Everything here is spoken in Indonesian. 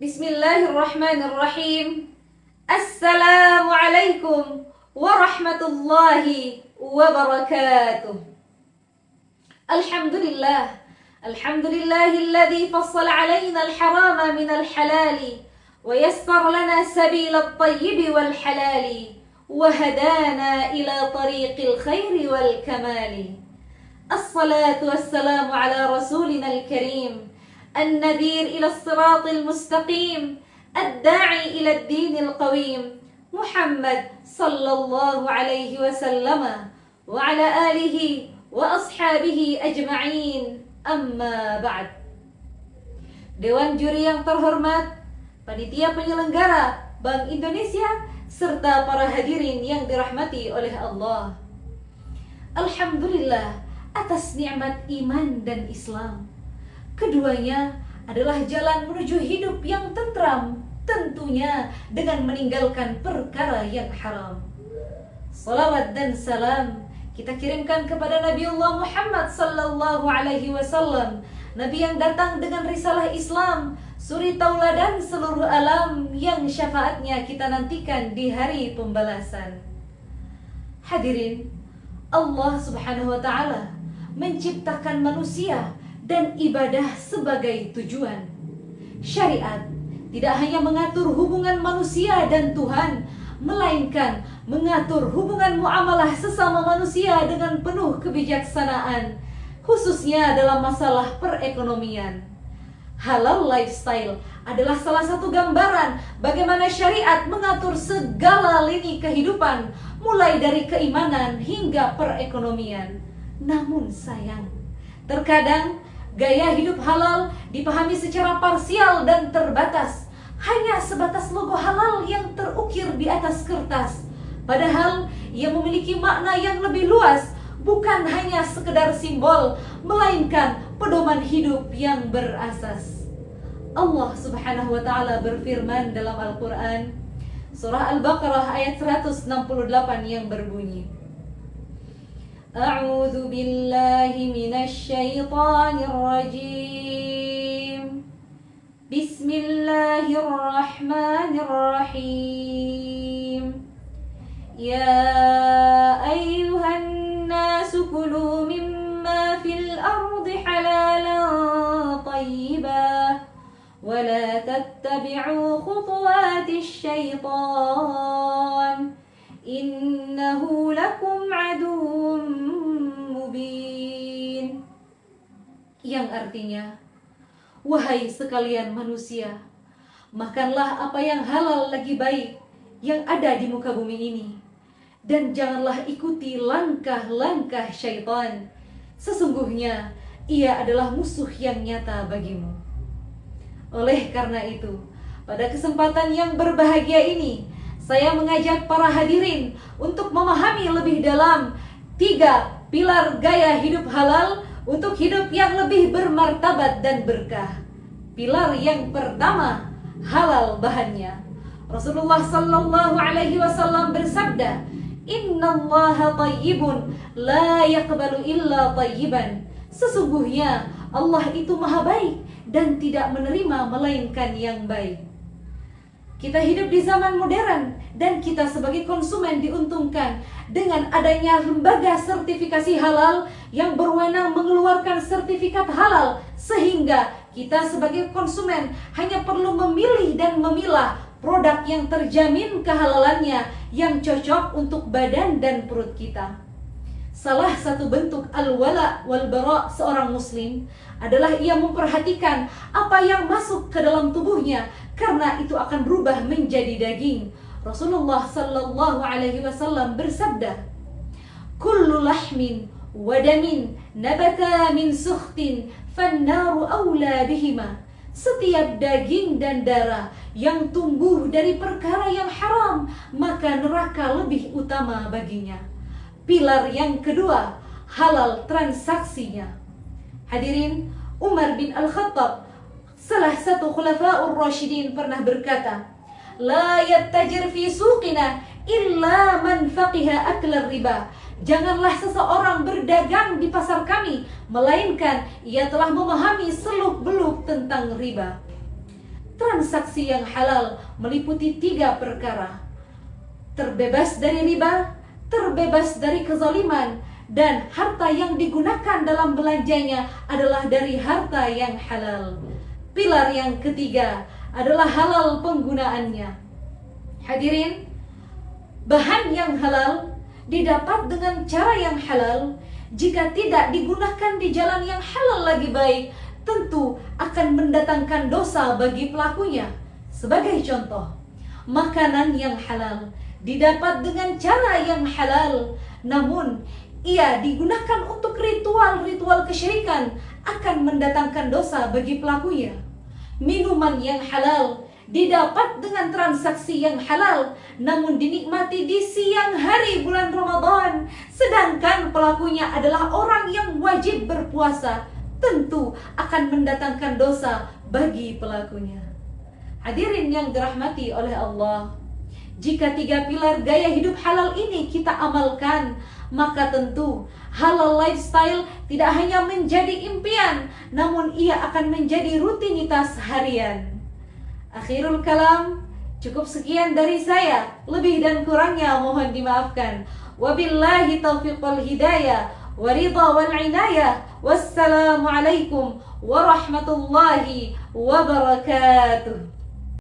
Bismillahirrahmanirrahim. Assalamualaikum warahmatullahi wabarakatuh. Alhamdulillah. Alhamdulillahilladzi fassala alaina al-harama min al-halali wa yassara lana sabila at-tayyib wal halali wa hadana ila tariqil khairi wal kamali. Assalatu wassalamu ala rasulina al-karim النذير إلى الصراط المستقيم الداعي إلى الدين القويم محمد صلى الله عليه وسلم وعلى آله وأصحابه أجمعين أما بعد. Dewan Juri yang terhormat, panitia penyelenggara Bank Indonesia, serta para hadirin yang dirahmati oleh Allah. Alhamdulillah atas nikmat iman dan Islam. Keduanya adalah jalan menuju hidup yang tentram, tentunya dengan meninggalkan perkara yang haram. Salawat dan salam kita kirimkan kepada Nabiullah Muhammad sallallahu alaihi wasallam, Nabi yang datang dengan risalah Islam, suri tauladan seluruh alam, yang syafaatnya kita nantikan di hari pembalasan. Hadirin, Allah Subhanahu wa taala menciptakan manusia dan ibadah sebagai tujuan. Syariat tidak hanya mengatur hubungan manusia dan Tuhan, melainkan mengatur hubungan muamalah sesama manusia dengan penuh kebijaksanaan, khususnya dalam masalah perekonomian. Halal lifestyle adalah salah satu gambaran bagaimana syariat mengatur segala lini kehidupan, mulai dari keimanan hingga perekonomian. Namun sayang, terkadang gaya hidup halal dipahami secara parsial dan terbatas, hanya sebatas logo halal yang terukir di atas kertas. Padahal ia memiliki makna yang lebih luas, bukan hanya sekedar simbol, melainkan pedoman hidup yang berasas. Allah Subhanahu wa taala berfirman dalam Al-Qur'an, surah Al-Baqarah ayat 168 yang berbunyi, A'udzu billahi minasy syaithanir rajim. Bismillahirrahmanirrahim. Ya ayyuhan nasu kulu mimma fil ardi halalan thayyiban wa la tattabi'u khutuwatisy syaitan. Innahu lakum aduwwum mubin. Yang artinya, wahai sekalian manusia, makanlah apa yang halal lagi baik yang ada di muka bumi ini, dan janganlah ikuti langkah-langkah syaitan. Sesungguhnya ia adalah musuh yang nyata bagimu. Oleh karena itu, pada kesempatan yang berbahagia ini, saya mengajak para hadirin untuk memahami lebih dalam 3 pilar gaya hidup halal untuk hidup yang lebih bermartabat dan berkah. Pilar yang pertama, halal bahannya. Rasulullah sallallahu alaihi wasallam bersabda, "Innallaha thayyibun la yaqbalu illa thayyiban." Sesungguhnya Allah itu maha baik dan tidak menerima melainkan yang baik. Kita hidup di zaman modern dan kita sebagai konsumen diuntungkan dengan adanya lembaga sertifikasi halal yang berwenang mengeluarkan sertifikat halal, sehingga kita sebagai konsumen hanya perlu memilih dan memilah produk yang terjamin kehalalannya, yang cocok untuk badan dan perut kita. Salah satu bentuk al-wala wal bara seorang muslim adalah ia memperhatikan apa yang masuk ke dalam tubuhnya, karena itu akan berubah menjadi daging. Rasulullah sallallahu alaihi wasallam bersabda, "Kullu lahmin wa damin nabata min sukhtin fannaru awla bihima." Setiap daging dan darah yang tumbuh dari perkara yang haram, maka neraka lebih utama baginya. Pilar yang kedua, halal transaksinya. Hadirin, Umar bin Al-Khattab, salah satu khulafa'ur rasyidin, pernah berkata, "La yattajir fi suqina illa man faqiha aklar riba." Janganlah seseorang berdagang di pasar kami, melainkan ia telah memahami seluk-beluk tentang riba. transaksi yang halal meliputi 3 perkara: terbebas dari riba, terbebas dari kezaliman, dan harta yang digunakan dalam belanjanya adalah dari harta yang halal. Pilar yang ketiga adalah halal penggunaannya. Hadirin, bahan yang halal didapat dengan cara yang halal. Jika tidak digunakan di jalan yang halal lagi baik, tentu akan mendatangkan dosa bagi pelakunya. Sebagai contoh, makanan yang halal didapat dengan cara yang halal, namun ia digunakan untuk ritual-ritual kesyirikan, akan mendatangkan dosa bagi pelakunya. Minuman yang halal didapat dengan transaksi yang halal, namun dinikmati di siang hari bulan Ramadan, sedangkan pelakunya adalah orang yang wajib berpuasa, tentu akan mendatangkan dosa bagi pelakunya. Hadirin yang dirahmati oleh Allah, jika 3 pilar gaya hidup halal ini kita amalkan, maka tentu halal lifestyle tidak hanya menjadi impian, namun ia akan menjadi rutinitas harian. Akhirul kalam, cukup sekian dari saya. Lebih dan kurangnya mohon dimaafkan. Wabillahi taufiq wal hidayah, waridha wal inayah. Wassalamualaikum warahmatullahi wabarakatuh.